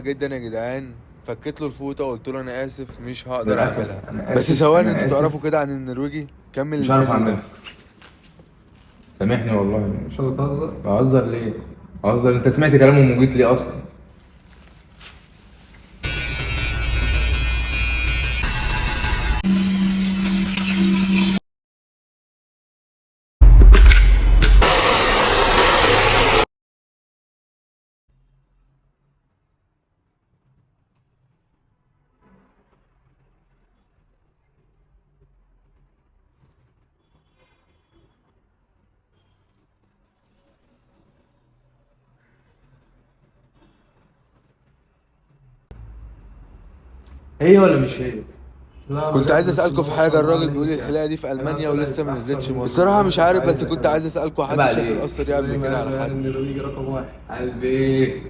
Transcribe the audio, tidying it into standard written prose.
جدا يا جدعان. فكيت له الفوطه وقلت له انا اسف مش هقدر اعملها. للاسف انا بس اسف، ثواني، انا انتوا اسف. تعرفوا كده عن النرويجي؟ كمل مش عارف الفيديو ده. اعملها. سامحني والله، مش هتهزر. اهزر ليه؟ اهزر؟ انت سمعت كلامهم وجيت ليه اصلا؟ هي ولا مش هي؟ لا كنت عايز بجد، بسم اسالكم الله في ما حاجه. شاء الله الراجل بيقول لي عليك الحلاقه يعني. دي في انا المانيا طلعت ولسه ما احسن نزلتش مصر. ريموتر، الصراحه وانا مش كنت عارف، عايز بس كنت كمان. عايز اسالكم عيب حد شاف عليك. القصه دي قبل والله ما كده عارف على يعني حد. ان النرويج رقم واحد. قلبي.